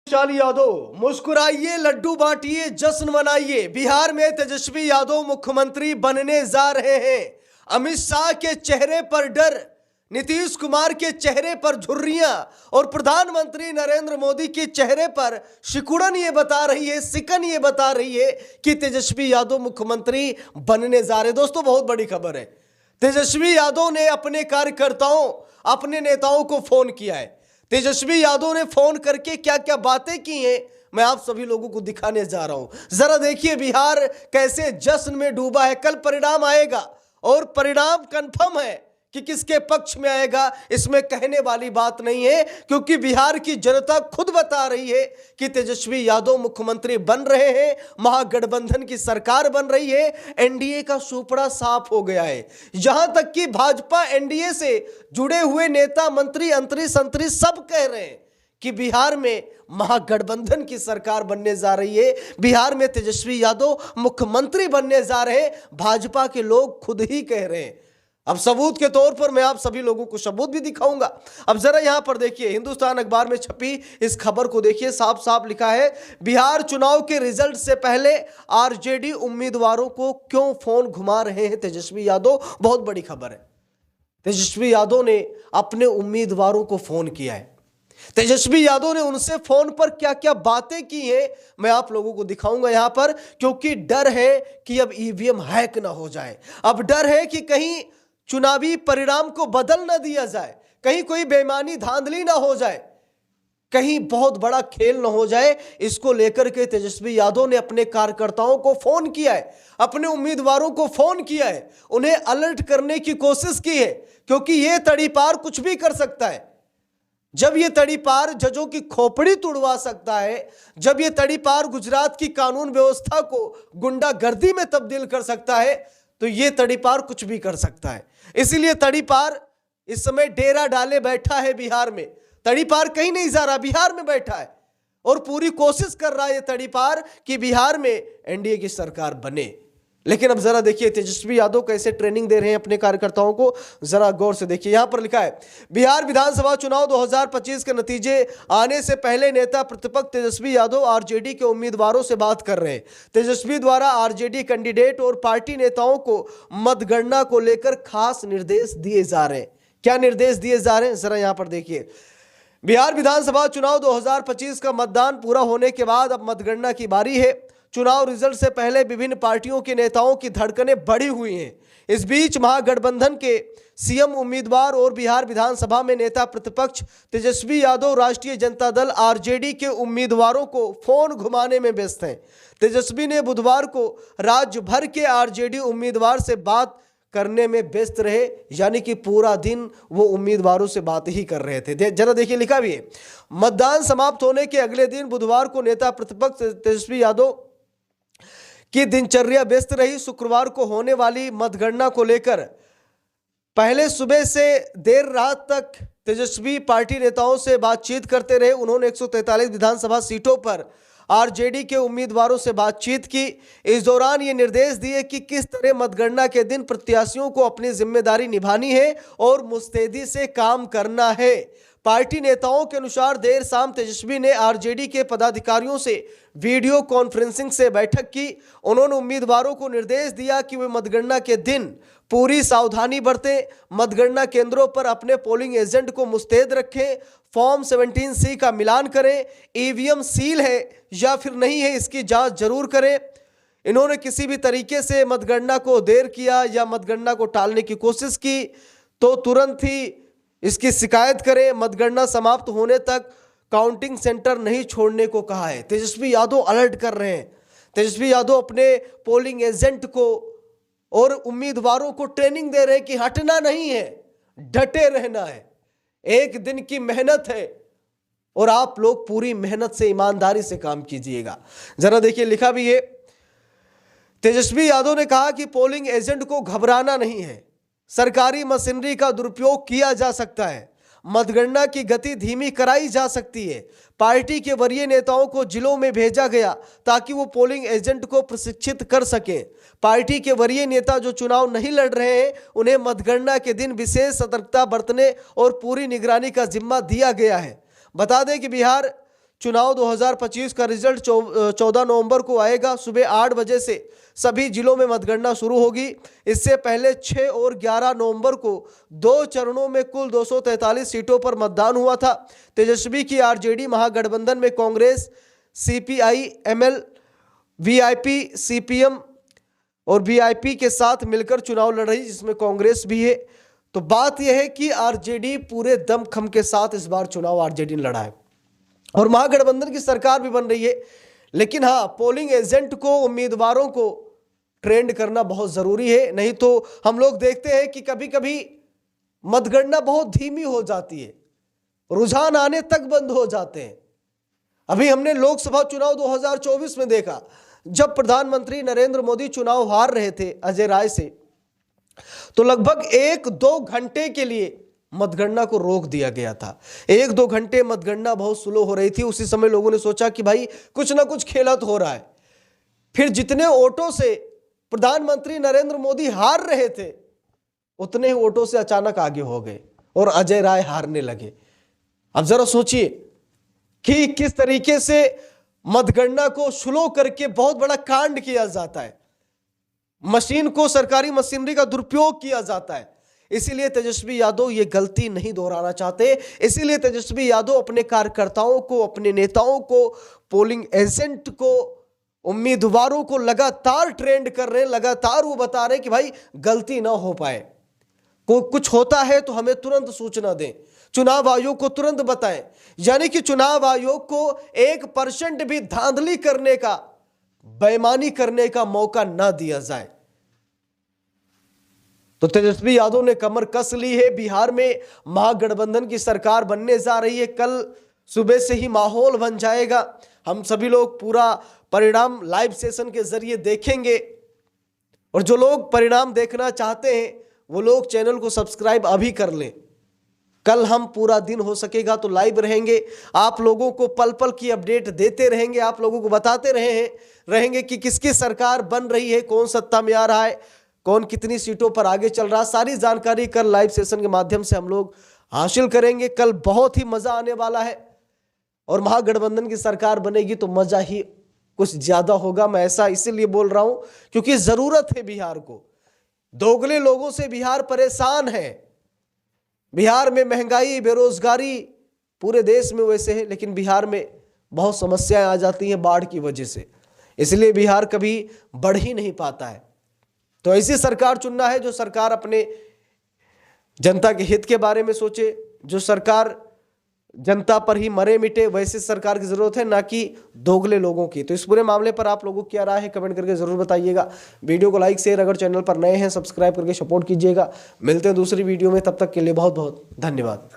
तेजस्वी यादव मुस्कुराइए, लड्डू बांटिए, जश्न मनाइए। बिहार में तेजस्वी यादव मुख्यमंत्री बनने जा रहे हैं। अमित शाह के चेहरे पर डर, नीतीश कुमार के चेहरे पर झुर्रियां और प्रधानमंत्री नरेंद्र मोदी के चेहरे पर सिकुड़न ये बता रही है, सिकन ये बता रही है कि तेजस्वी यादव मुख्यमंत्री बनने जा रहे। दोस्तों, बहुत बड़ी खबर है। तेजस्वी यादव ने अपने कार्यकर्ताओं, अपने नेताओं को फोन किया है। तेजस्वी यादव ने फोन करके क्या क्या बातें की हैं, मैं आप सभी लोगों को दिखाने जा रहा हूं। जरा देखिए बिहार कैसे जश्न में डूबा है। कल परिणाम आएगा और परिणाम कंफर्म है कि किसके पक्ष में आएगा, इसमें कहने वाली बात नहीं है, क्योंकि बिहार की जनता खुद बता रही है कि तेजस्वी यादव मुख्यमंत्री बन रहे हैं, महागठबंधन की सरकार बन रही है, एनडीए का सुपड़ा साफ हो गया है। यहां तक कि भाजपा एनडीए से जुड़े हुए नेता, मंत्री, अंतरी संतरी सब कह रहे हैं कि बिहार में महागठबंधन की सरकार बनने जा रही है, बिहार में तेजस्वी यादव मुख्यमंत्री बनने जा रहे हैं। भाजपा के लोग खुद ही कह रहे हैं। अब सबूत के तौर पर मैं आप सभी लोगों को सबूत भी दिखाऊंगा। अब जरा यहां पर देखिए, हिंदुस्तान अखबार में छपी इस खबर को देखिए। साफ साफ लिखा है, बिहार चुनाव के रिजल्ट से पहले आरजेडी उम्मीदवारों को क्यों फोन घुमा रहे हैं तेजस्वी यादव। बहुत बड़ी खबर है। तेजस्वी यादव ने अपने उम्मीदवारों को फोन किया है। तेजस्वी यादव ने उनसे फोन पर क्या क्या बातें की हैं, मैं आप लोगों को दिखाऊंगा यहां पर, क्योंकि डर है कि अब ईवीएम हैक ना हो जाए। अब डर है कि कहीं चुनावी परिणाम को बदल ना दिया जाए, कहीं कोई बेईमानी धांधली ना हो जाए, कहीं बहुत बड़ा खेल ना हो जाए। इसको लेकर के तेजस्वी यादव ने अपने कार्यकर्ताओं को फोन किया है, अपने उम्मीदवारों को फोन किया है, उन्हें अलर्ट करने की कोशिश की है, क्योंकि यह तड़ीपार कुछ भी कर सकता है। जब यह तड़ीपार जजों की खोपड़ी तुड़वा सकता है, जब यह तड़ीपार गुजरात की कानून व्यवस्था को गुंडागर्दी में तब्दील कर सकता है, तो यह तड़ीपार कुछ भी कर सकता है। इसीलिए तड़ीपार इस समय डेरा डाले बैठा है बिहार में। तड़ीपार कहीं नहीं जा रहा, बिहार में बैठा है और पूरी कोशिश कर रहा है ये तड़ीपार कि बिहार में एनडीए की सरकार बने। लेकिन अब जरा देखिए तेजस्वी यादव कैसे ट्रेनिंग दे रहे हैं अपने कार्यकर्ताओं को, जरा गौर से देखिए। यहां पर लिखा है, बिहार विधानसभा चुनाव 2025 के नतीजे आने से पहले नेता प्रतिपक्ष तेजस्वी यादव आरजेडी के उम्मीदवारों से बात कर रहे हैं। तेजस्वी द्वारा आरजेडी कैंडिडेट और पार्टी नेताओं को मतगणना को लेकर खास निर्देश दिए जा रहे हैं। क्या निर्देश दिए जा रहे हैं, जरा यहां पर देखिए। बिहार विधानसभा चुनाव 2025 का मतदान पूरा होने के बाद अब मतगणना की बारी है। चुनाव रिजल्ट से पहले विभिन्न पार्टियों के नेताओं की धड़कनें बढ़ी हुई हैं। इस बीच महागठबंधन के सीएम उम्मीदवार और बिहार विधानसभा में नेता प्रतिपक्ष तेजस्वी यादव राष्ट्रीय जनता दल आरजेडी के उम्मीदवारों को फोन घुमाने में व्यस्त हैं। तेजस्वी ने बुधवार को राज्य भर के आरजेडी उम्मीदवार से बात करने में व्यस्त रहे, यानी कि पूरा दिन वो उम्मीदवारों से बात ही कर रहे थे। जरा देखिए, लिखा भी है, मतदान समाप्त होने के अगले दिन बुधवार को नेता प्रतिपक्ष तेजस्वी यादव की दिनचर्या व्यस्त रही। शुक्रवार को होने वाली मतगणना को लेकर पहले सुबह से देर रात तक तेजस्वी पार्टी नेताओं से बातचीत करते रहे। उन्होंने 143 विधानसभा सीटों पर आरजेडी के उम्मीदवारों से बातचीत की। इस दौरान ये निर्देश दिए कि किस तरह मतगणना के दिन प्रत्याशियों को अपनी जिम्मेदारी निभानी है और मुस्तैदी से काम करना है। पार्टी नेताओं के अनुसार देर शाम तेजस्वी ने आरजेडी के पदाधिकारियों से वीडियो कॉन्फ्रेंसिंग से बैठक की। उन्होंने उम्मीदवारों को निर्देश दिया कि वे मतगणना के दिन पूरी सावधानी बरतें, मतगणना केंद्रों पर अपने पोलिंग एजेंट को मुस्तैद रखें, फॉर्म 17C का मिलान करें, ईवीएम सील है या फिर नहीं है इसकी जांच जरूर करें। इन्होंने किसी भी तरीके से मतगणना को देर किया या मतगणना को टालने की कोशिश की तो तुरंत ही इसकी शिकायत करें। मतगणना समाप्त होने तक काउंटिंग सेंटर नहीं छोड़ने को कहा है। तेजस्वी यादव अलर्ट कर रहे हैं। तेजस्वी यादव अपने पोलिंग एजेंट को और उम्मीदवारों को ट्रेनिंग दे रहे हैं कि हटना नहीं है, डटे रहना है। एक दिन की मेहनत है और आप लोग पूरी मेहनत से, ईमानदारी से काम कीजिएगा। जरा देखिए, लिखा भी है, तेजस्वी यादव ने कहा कि पोलिंग एजेंट को घबराना नहीं है, सरकारी मशीनरी का दुरुपयोग किया जा सकता है, मतगणना की गति धीमी कराई जा सकती है। पार्टी के वरीय नेताओं को जिलों में भेजा गया ताकि वो पोलिंग एजेंट को प्रशिक्षित कर सकें। पार्टी के वरीय नेता जो चुनाव नहीं लड़ रहे हैं, उन्हें मतगणना के दिन विशेष सतर्कता बरतने और पूरी निगरानी का जिम्मा दिया गया है। बता दें कि बिहार चुनाव 2025 का रिजल्ट 14 नवंबर को आएगा। सुबह 8 बजे से सभी जिलों में मतगणना शुरू होगी। इससे पहले 6 और 11 नवंबर को 2 चरणों में कुल 243 सीटों पर मतदान हुआ था। तेजस्वी की आरजेडी महागठबंधन में Congress, CPI ML, VIP, CPM और वीआईपी के साथ मिलकर चुनाव लड़ रही, जिसमें कांग्रेस भी है। तो बात यह है कि आरजेडी पूरे दमखम के साथ इस बार चुनाव आरजेडी ने लड़ा है और महागठबंधन की सरकार भी बन रही है। लेकिन हाँ, पोलिंग एजेंट को, उम्मीदवारों को ट्रेंड करना बहुत जरूरी है, नहीं तो हम लोग देखते हैं कि कभी कभी मतगणना बहुत धीमी हो जाती है, रुझान आने तक बंद हो जाते हैं। अभी हमने लोकसभा चुनाव 2024 में देखा, जब प्रधानमंत्री नरेंद्र मोदी चुनाव हार रहे थे अजय राय से, तो लगभग 1-2 घंटे के लिए मतगणना को रोक दिया गया था। 1-2 घंटे मतगणना बहुत स्लो हो रही थी। उसी समय लोगों ने सोचा कि भाई कुछ ना कुछ खेला तो हो रहा है। फिर जितने वोटों से प्रधानमंत्री नरेंद्र मोदी हार रहे थे, उतने ही वोटों से अचानक आगे हो गए और अजय राय हारने लगे। अब जरा सोचिए कि किस तरीके से मतगणना को स्लो करके बहुत बड़ा कांड किया जाता है, मशीन को, सरकारी मशीनरी का दुरुपयोग किया जाता है। इसीलिए तेजस्वी यादव ये गलती नहीं दोहराना चाहते। इसीलिए तेजस्वी यादव अपने कार्यकर्ताओं को, अपने नेताओं को, पोलिंग एजेंट को, उम्मीदवारों को लगातार ट्रेंड कर रहे हैं। लगातार वो बता रहे हैं कि भाई गलती ना हो पाए, कुछ होता है तो हमें तुरंत सूचना दें, चुनाव आयोग को तुरंत बताएं। यानी कि चुनाव आयोग को 1% भी धांधली करने का, बेईमानी करने का मौका ना दिया जाए। तो तेजस्वी यादव ने कमर कस ली है। बिहार में महागठबंधन की सरकार बनने जा रही है। कल सुबह से ही माहौल बन जाएगा। हम सभी लोग पूरा परिणाम लाइव सेशन के जरिए देखेंगे और जो लोग परिणाम देखना चाहते हैं वो लोग चैनल को सब्सक्राइब अभी कर लें। कल हम पूरा दिन हो सकेगा तो लाइव रहेंगे, आप लोगों को पल पल की अपडेट देते रहेंगे, आप लोगों को बताते रहेंगे कि किसकी सरकार बन रही है, कौन सत्ता में आ रहा है, कौन कितनी सीटों पर आगे चल रहा है। सारी जानकारी कल लाइव सेशन के माध्यम से हम लोग हासिल करेंगे। कल बहुत ही मजा आने वाला है और महागठबंधन की सरकार बनेगी तो मजा ही कुछ ज्यादा होगा। मैं ऐसा इसीलिए बोल रहा हूं क्योंकि जरूरत है बिहार को। दोगले लोगों से बिहार परेशान है। बिहार में महंगाई, बेरोजगारी पूरे देश में वैसे है, लेकिन बिहार में बहुत समस्याएं आ जाती हैं बाढ़ की वजह से। इसलिए बिहार कभी बढ़ ही नहीं पाता है। तो ऐसी सरकार चुनना है जो सरकार अपने जनता के हित के बारे में सोचे, जो सरकार जनता पर ही मरे मिटे, वैसे सरकार की जरूरत है, ना कि दोगले लोगों की। तो इस पूरे मामले पर आप लोगों की क्या राय है कमेंट करके जरूर बताइएगा। वीडियो को लाइक, शेयर, अगर चैनल पर नए हैं सब्सक्राइब करके सपोर्ट कीजिएगा। मिलते हैं दूसरी वीडियो में, तब तक के लिए बहुत बहुत धन्यवाद।